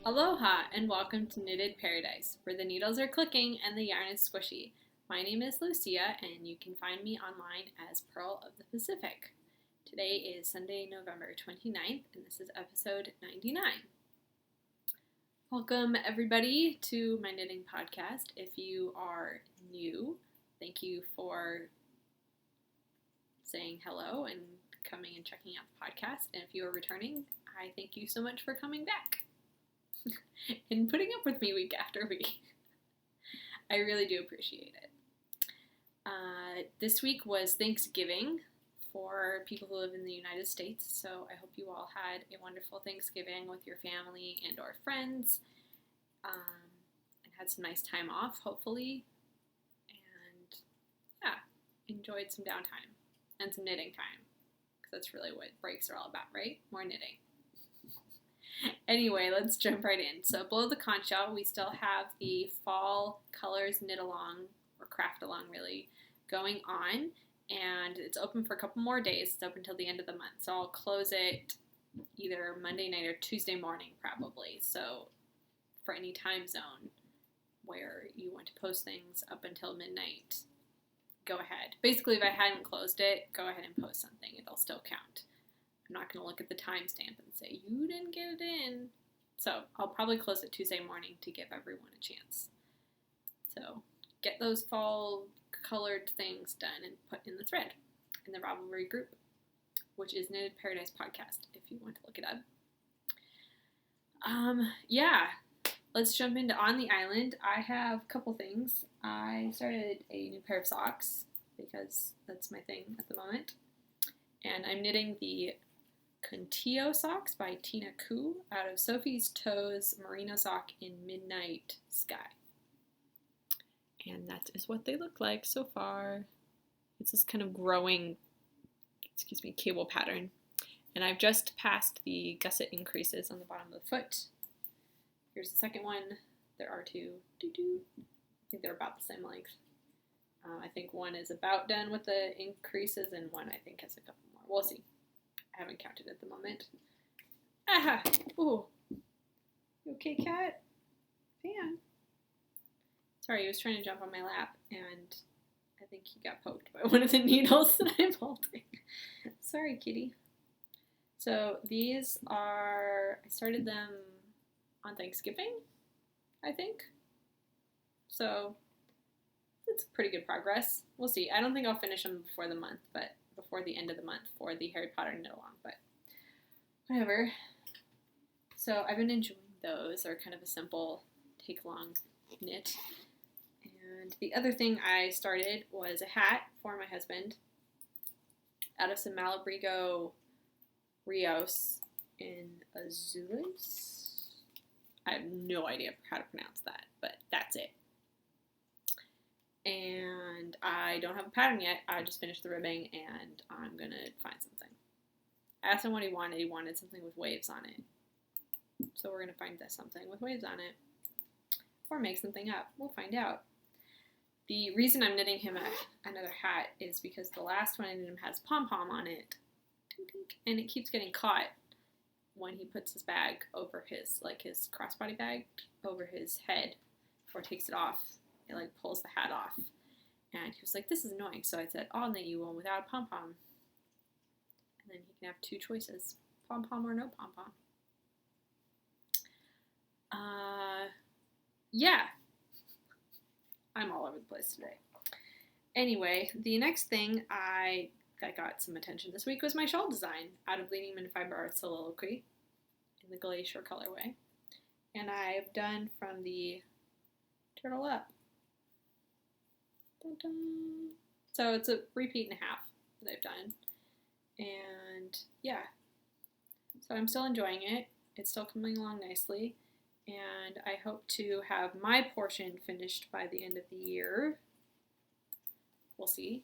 Aloha and welcome to Knitted Paradise, where the needles are clicking and the yarn is squishy. My name is Lucia and you can find me online as Pearl of the Pacific. Today is Sunday, November 29th, and this is episode 99. Welcome everybody to my knitting podcast. If you are new, thank you for saying hello and coming and checking out the podcast. And if you are returning, I thank you so much for coming back and putting up with me week after week. I really do appreciate it. This week was Thanksgiving for people who live in the United States, so I hope you all had a wonderful Thanksgiving with your family and or friends, and had some nice time off, hopefully, and enjoyed some downtime and some knitting time, because that's really what breaks are all about, right? More knitting. Anyway, let's jump right in. So below the Conch, we still have the fall colors knit along, or craft along really, going on, and it's open for a couple more days. It's open until the end of the month, so I'll close it either Monday night or Tuesday morning probably. So for any time zone where you want to post things up until midnight, go ahead. Basically, if I hadn't closed it, go ahead and post something. It'll still count. I'm not going to look at the timestamp and say, you didn't get it in. So I'll probably close it Tuesday morning to give everyone a chance. So get those fall colored things done and put in the thread in the Ravelry group, which is Knitted Paradise Podcast, if you want to look it up. Let's jump into On the Island. I have a couple things. I started a new pair of socks because that's my thing at the moment. And I'm knitting the Kontio socks by Tiina out of Sophie's Toes Merino sock in Midnight Sky. And that is what they look like so far. It's this kind of growing, cable pattern. And I've just passed the gusset increases on the bottom of the foot. Here's the second one. There are two. I think they're about the same length. I think one is about done with the increases and one I think has a couple more. We'll see. I haven't counted at the moment. Aha! Ooh. You okay, cat? Fan. Sorry, he was trying to jump on my lap, and I think he got poked by one of the needles that I'm holding. Sorry, kitty. So these are, I started them on Thanksgiving, I think. So it's pretty good progress. We'll see. I don't think I'll finish them before the month, but before the end of the month for the Harry Potter knit along, but whatever. So I've been enjoying those. They're kind of a simple take-long knit. And the other thing I started was a hat for my husband out of some Malabrigo Rios in Azules. I have no idea how to pronounce that, but that's it. And I don't have a pattern yet. I just finished the ribbing and I'm going to find something. I asked him what he wanted. He wanted something with waves on it. So we're going to find something with waves on it. Or make something up. We'll find out. The reason I'm knitting him another hat is because the last one I knit him has pom-pom on it. And it keeps getting caught when he puts his bag over his crossbody bag over his head before he takes it off. It pulls the hat off. And he was like, this is annoying. So I said, I'll knit you one without a pom-pom. And then he can have two choices. Pom-pom or no pom-pom. I'm all over the place today. Anyway, the next thing that got some attention this week was my shawl design out of Leaning Min Fiber Arts Soliloquy in the Glacier colorway. And I've done from the Turtle Up. Dun-dun. So it's a repeat and a half that I've done. And yeah. So I'm still enjoying it. It's still coming along nicely. And I hope to have my portion finished by the end of the year. We'll see.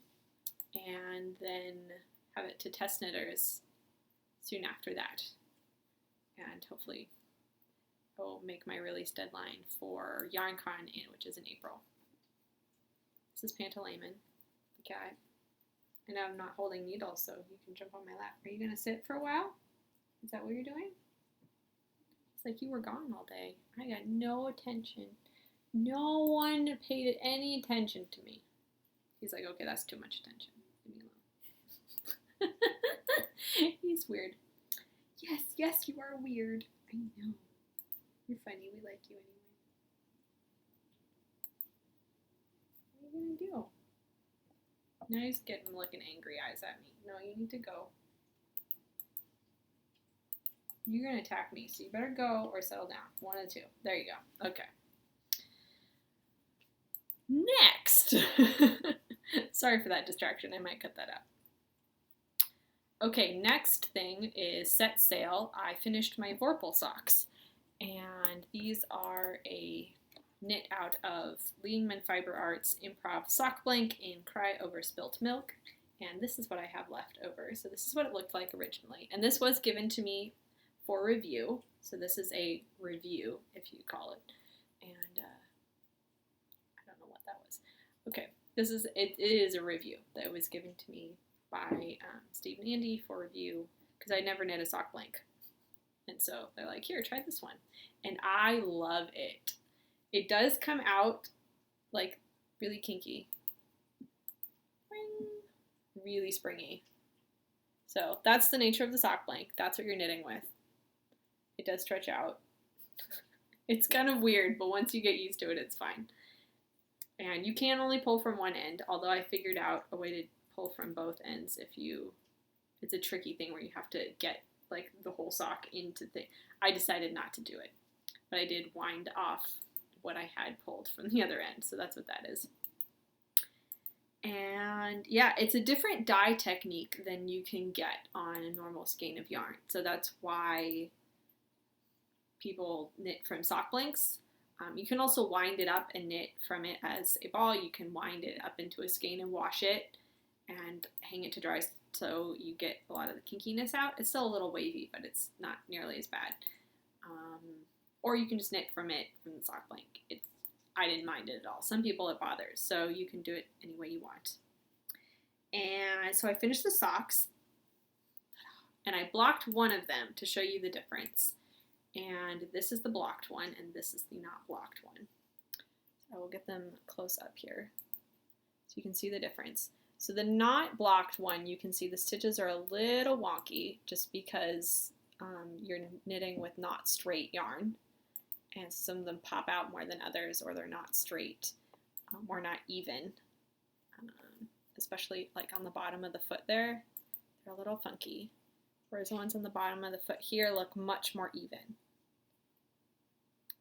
And then have it to test knitters soon after that. And hopefully I will make my release deadline for YarnCon, which is in April. This is Pantalaimon, the cat. And I'm not holding needles, so you can jump on my lap. Are you going to sit for a while? Is that what you're doing? It's like, you were gone all day. I got no attention. No one paid any attention to me. He's like, okay, that's too much attention. Leave me alone. He's weird. Yes, you are weird. I know. You're funny. We like you anyway. What are you gonna do? Now he's getting looking angry eyes at me. No, you need to go. You're gonna attack me, so you better go or settle down. One of the two. There you go. Okay. Next! Sorry for that distraction. I might cut that out. Okay, next thing is set sail. I finished my Vorpal socks. And these are a knit out of Lehman Fiber Arts Improv sock blank in Cry Over Spilt Milk. And this is what I have left over. So this is what it looked like originally. And this was given to me for review. So this is a review, if you call it. And I don't know what that was. Okay, it is a review that was given to me by Steve and Andy for review, because I never knit a sock blank. And so they're like, here, try this one. And I love it. It does come out like really kinky. Really springy. So that's the nature of the sock blank. That's what you're knitting with. It does stretch out. It's kind of weird, but once you get used to it, it's fine. And you can only pull from one end, although I figured out a way to pull from both ends it's a tricky thing where you have to get like the whole sock into the, I decided not to do it, but I did wind off what I had pulled from the other end, so that's what that is. And yeah, it's a different dye technique than you can get on a normal skein of yarn, so that's why people knit from sock blanks. You can also wind it up and knit from it as a ball. You can wind it up into a skein and wash it and hang it to dry so you get a lot of the kinkiness out. It's still a little wavy, but it's not nearly as bad. Or you can just knit from the sock blank. I didn't mind it at all. Some people it bothers, so you can do it any way you want. And so I finished the socks, and I blocked one of them to show you the difference. And this is the blocked one, and this is the not blocked one. So I will get them close up here so you can see the difference. So the not blocked one, you can see the stitches are a little wonky just because you're knitting with not straight yarn, and some of them pop out more than others, or they're not straight or not even, especially like on the bottom of the foot there, they're a little funky. Whereas the ones on the bottom of the foot here look much more even.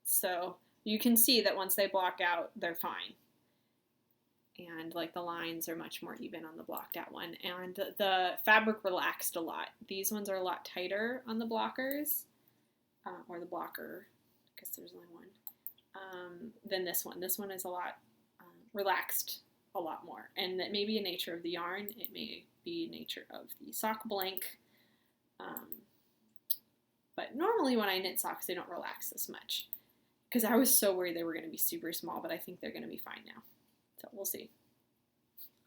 So you can see that once they block out, they're fine. And like the lines are much more even on the blocked out one. And the fabric relaxed a lot. These ones are a lot tighter on the blockers, or the blocker, I guess there's only one, than this one. This one is a lot relaxed a lot more. And that may be a nature of the yarn. It may be a nature of the sock blank. But normally when I knit socks, they don't relax this much, because I was so worried they were going to be super small, but I think they're going to be fine now. So we'll see.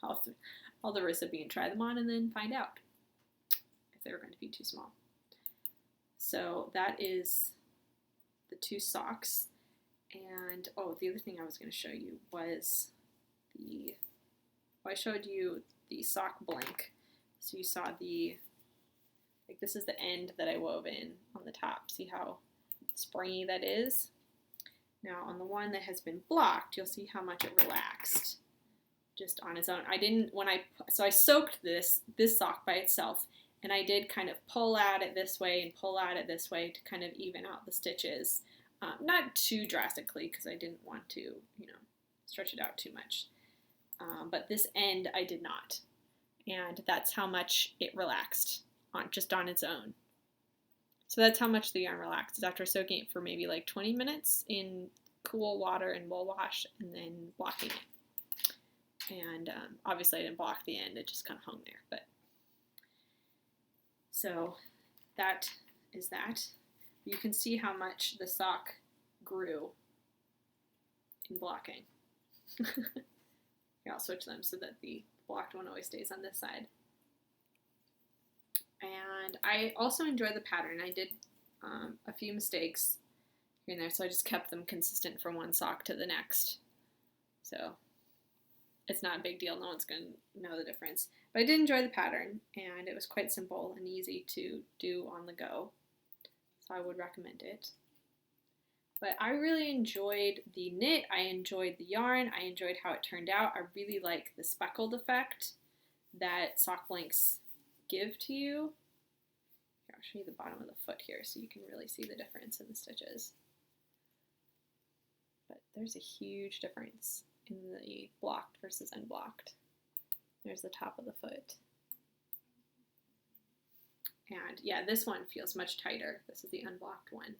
I'll the recipe and try them on and then find out if they're going to be too small. So that is the two socks. And oh, the other thing I was going to show you was I showed you the sock blank. So you saw like this is the end that I wove in on the top. See how springy that is? Now on the one that has been blocked, you'll see how much it relaxed just on its own. So I soaked this sock by itself, and I did kind of pull at it this way and pull at it this way to kind of even out the stitches. Not too drastically, because I didn't want to, stretch it out too much. But this end I did not. And that's how much it relaxed just on its own. So that's how much the yarn relaxes after soaking it for maybe like 20 minutes in cool water and wool wash, and then blocking it. And obviously I didn't block the end, it just kind of hung there. But so that is that. You can see how much the sock grew in blocking. Here, I'll switch them so that the blocked one always stays on this side. And I also enjoy the pattern. I did a few mistakes here and there. So I just kept them consistent from one sock to the next. So it's not a big deal. No one's going to know the difference. But I did enjoy the pattern, and it was quite simple and easy to do on the go. So I would recommend it. But I really enjoyed the knit. I enjoyed the yarn. I enjoyed how it turned out. I really like the speckled effect that sock blanks give to you. Here, I'll show you the bottom of the foot here so you can really see the difference in the stitches. But there's a huge difference in the blocked versus unblocked. There's the top of the foot. And yeah, this one feels much tighter. This is the unblocked one.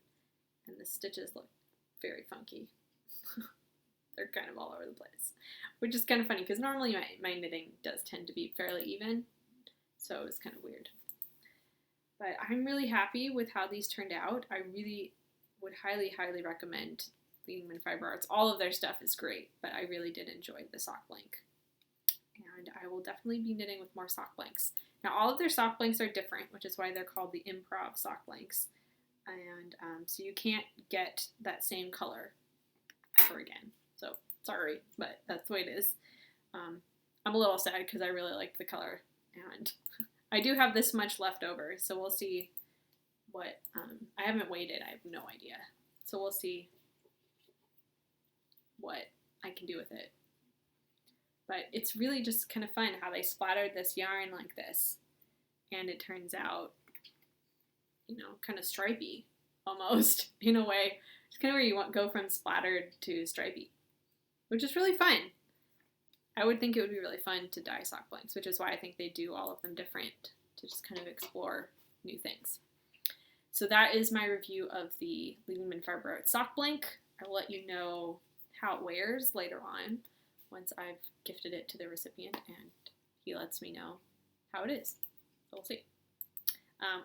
And the stitches look very funky. They're kind of all over the place, which is kind of funny because normally my knitting does tend to be fairly even, so it was kind of weird. But I'm really happy with how these turned out. I really would highly, highly recommend Leading Fiber Arts. All of their stuff is great, but I really did enjoy the sock blank. And I will definitely be knitting with more sock blanks. Now, all of their sock blanks are different, which is why they're called the Improv sock blanks. And so you can't get that same color ever again. So sorry, but that's the way it is. I'm a little sad because I really liked the color, and I do have this much left over, so we'll see what, I haven't weighed it, I have no idea. So we'll see what I can do with it. But it's really just kind of fun how they splattered this yarn like this, and it turns out, you know, kind of stripey, almost, in a way. It's kind of where you go from splattered to stripey, which is really fun. I would think it would be really fun to dye sock blanks, which is why I think they do all of them different, to just kind of explore new things. So that is my review of the Leading Fiber Arts sock blank. I will let you know how it wears later on, once I've gifted it to the recipient and he lets me know how it is. So we'll see.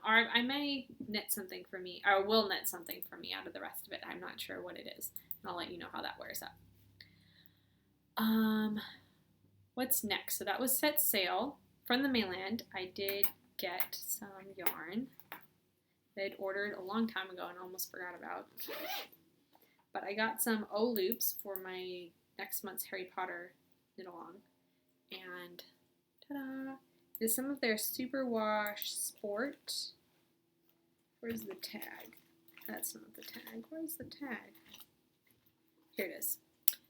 Or I may knit something for me, or will knit something for me out of the rest of it. I'm not sure what it is. And I'll let you know how that wears up. What's next? So that was Set Sail from the mainland. I did get some yarn that I'd ordered a long time ago and almost forgot about. But I got some O-loops for my next month's Harry Potter knit along. And ta-da! Is some of their Superwash Sport. Where's the tag? That's not the tag. Where's the tag? Here it is.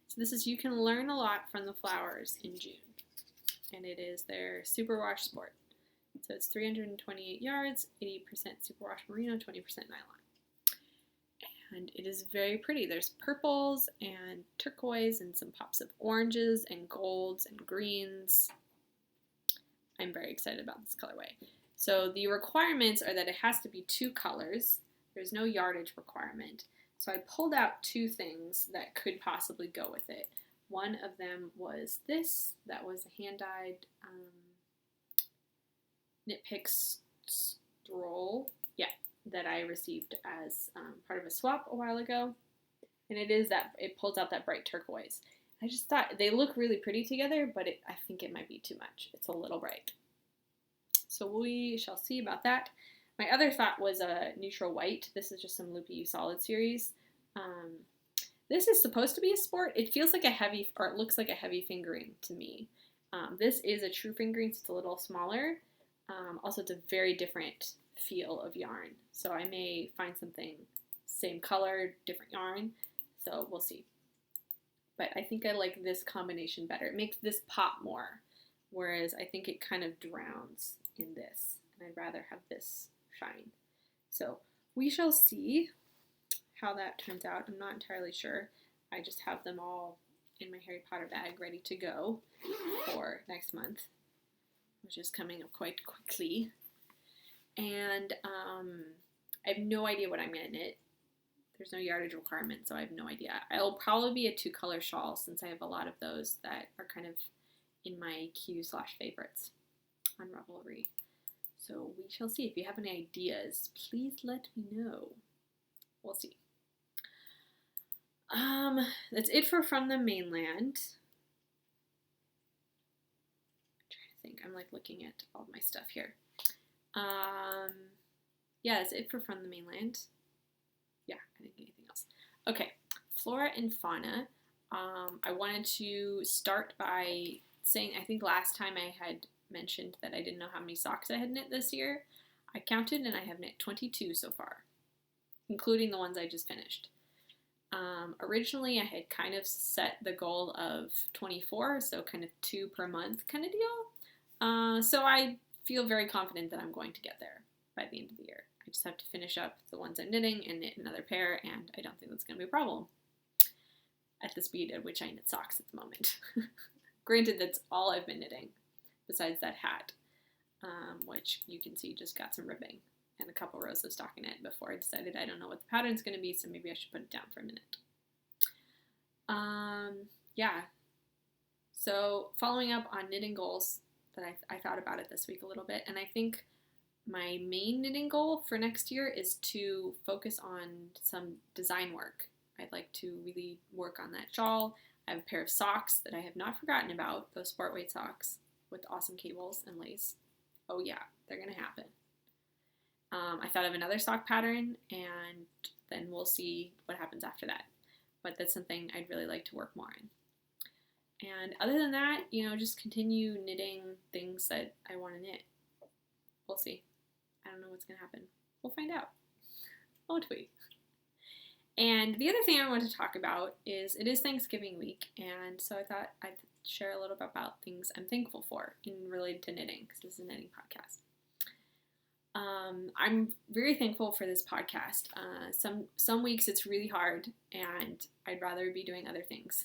So this is You Can Learn a Lot from the Flowers in June. And it is their Superwash Sport. So it's 328 yards, 80% Superwash Merino, 20% nylon. And it is very pretty. There's purples and turquoise and some pops of oranges and golds and greens. I'm very excited about this colorway. So the requirements are that it has to be 2 colors. There's no yardage requirement. So I pulled out 2 things that could possibly go with it. One of them was this. That was a hand-dyed Knit Picks stroll. Yeah, that I received as part of a swap a while ago. And it pulls out that bright turquoise. I just thought they look really pretty together, but I think it might be too much. It's a little bright. So we shall see about that. My other thought was a neutral white. This is just some Loopy U Solid series. This is supposed to be a sport. It feels like it looks like a heavy fingering to me. This is a true fingering, so it's a little smaller. Also, it's a very different feel of yarn. So I may find something same color, different yarn. So we'll see. But I think I like this combination better. It makes this pop more, whereas I think it kind of drowns in this, and I'd rather have this shine. So we shall see how that turns out. I'm not entirely sure. I just have them all in my Harry Potter bag ready to go for next month, which is coming up quite quickly. And I have no idea what I'm going to knit. There's no yardage requirement, so I have no idea. I'll probably be a 2-color shawl since I have a lot of those that are kind of in my queue/favorites on Revelry. So we shall see. If you have any ideas, please let me know. We'll see. That's it for From the Mainland. I'm trying to think. I'm like looking at all of my stuff here. Yeah, that's it for From the Mainland. Yeah, I didn't get anything else. Okay, Flora and Fauna. I wanted to start by saying, I think last time I had mentioned that I didn't know how many socks I had knit this year. I counted and I have knit 22 so far, including the ones I just finished. Originally I had kind of set the goal of 24, so kind of 2 per month kind of deal. So I feel very confident that I'm going to get there by the end of the year. I just have to finish up the ones I'm knitting and knit another pair, and I don't think that's going to be a problem at the speed at which I knit socks at the moment. Granted, that's all I've been knitting, besides that hat, which you can see just got some ribbing and a couple rows of stockinette before I decided I don't know what the pattern's going to be, so maybe I should put it down for a minute. Yeah. So following up on knitting goals that I thought about it this week a little bit, and I think my main knitting goal for next year is to focus on some design work. I'd like to really work on that shawl. I have a pair of socks that I have not forgotten about, those sport weight socks with awesome cables and lace. Oh yeah, they're going to happen. I thought of another sock pattern, and then we'll see what happens after that. But that's something I'd really like to work more on. And other than that, just continue knitting things that I want to knit. We'll see. I don't know what's going to happen. We'll find out. Won't we? And the other thing I want to talk about is it is Thanksgiving week, and so I thought I'd share a little bit about things I'm thankful for in related to knitting, because this is a knitting podcast. I'm very thankful for this podcast. Some weeks it's really hard, and I'd rather be doing other things.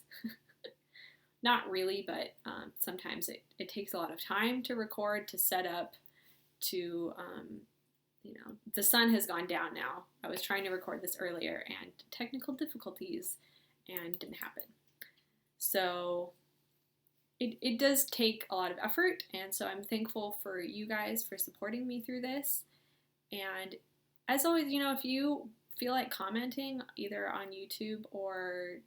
Not really, but sometimes it takes a lot of time to record, to set up, to, the sun has gone down now. I was trying to record this earlier, and technical difficulties, and didn't happen. So it does take a lot of effort, and so I'm thankful for you guys for supporting me through this. And as always, if you feel like commenting either on YouTube or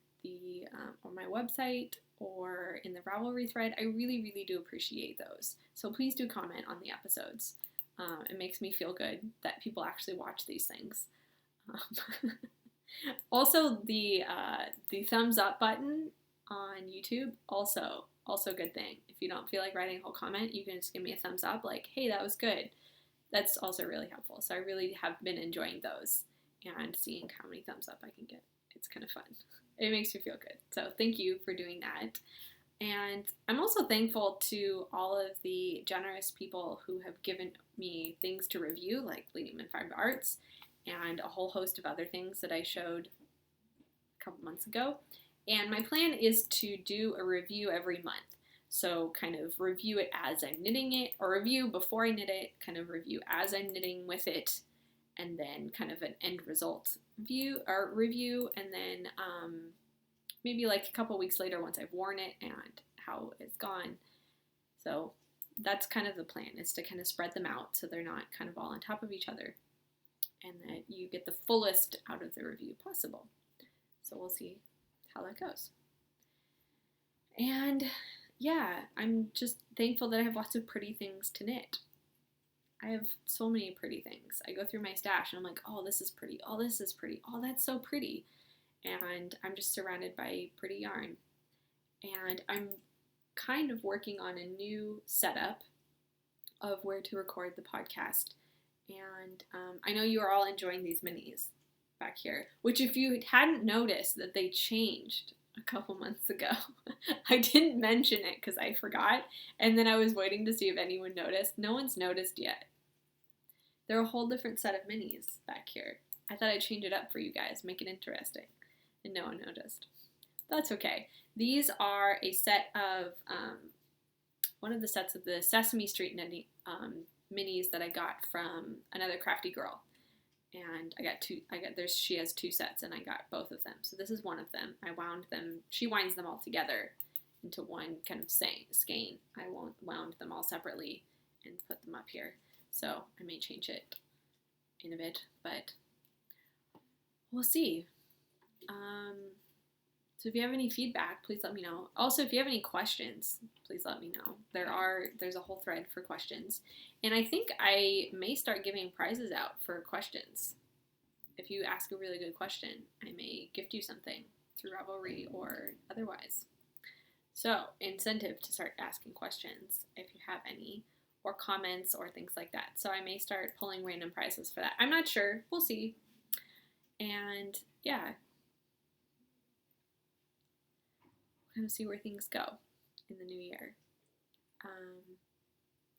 on my website or in the Ravelry thread, I really, really do appreciate those. So please do comment on the episodes. It makes me feel good that people actually watch these things. Also, the thumbs up button on YouTube, also a good thing. If you don't feel like writing a whole comment, you can just give me a thumbs up, like, hey, that was good. That's also really helpful. So I really have been enjoying those and seeing how many thumbs up I can get. It's kind of fun. It makes me feel good. So thank you for doing that. And I'm also thankful to all of the generous people who have given me things to review, like Bleeding Men Fiber Arts, and a whole host of other things that I showed a couple months ago. And my plan is to do a review every month. So kind of review it as I'm knitting it, or review before I knit it, kind of review as I'm knitting with it, and then kind of an end result review, and then maybe like a couple weeks later once I've worn it and how it's gone. So that's kind of the plan, is to kind of spread them out so they're not kind of all on top of each other, and that you get the fullest out of the review possible. So we'll see how that goes. And yeah, I'm just thankful that I have lots of pretty things to knit. I have so many pretty things. I go through my stash and I'm like, oh, this is pretty. Oh, this is pretty. Oh, that's so pretty. And I'm just surrounded by pretty yarn. And I'm kind of working on a new setup of where to record the podcast. And I know you are all enjoying these minis back here, which if you hadn't noticed that they changed a couple months ago, I didn't mention it because I forgot, and then I was waiting to see if anyone noticed. No one's noticed yet. They're a whole different set of minis back here. I thought I'd change it up for you guys, make it interesting, and no one noticed. That's okay. These are a set of, one of the sets of the Sesame Street knitting minis that I got from another crafty girl. And she has 2 sets, and I got both of them. So this is one of them. She winds them all together into one kind of skein. I wound them all separately and put them up here. So I may change it in a bit, but we'll see. So if you have any feedback, please let me know. Also, if you have any questions, please let me know. There's a whole thread for questions. And I think I may start giving prizes out for questions. if you ask a really good question, I may gift you something through Ravelry or otherwise. So, incentive to start asking questions if you have any, or comments or things like that. So I may start pulling random prizes for that. I'm not sure. We'll see. And yeah, we'll kind of see where things go in the new year.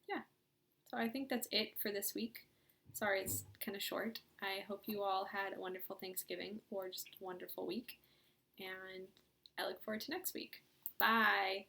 Yeah, so I think that's it for this week. Sorry, it's kind of short. I hope you all had a wonderful Thanksgiving or just a wonderful week. And I look forward to next week. Bye.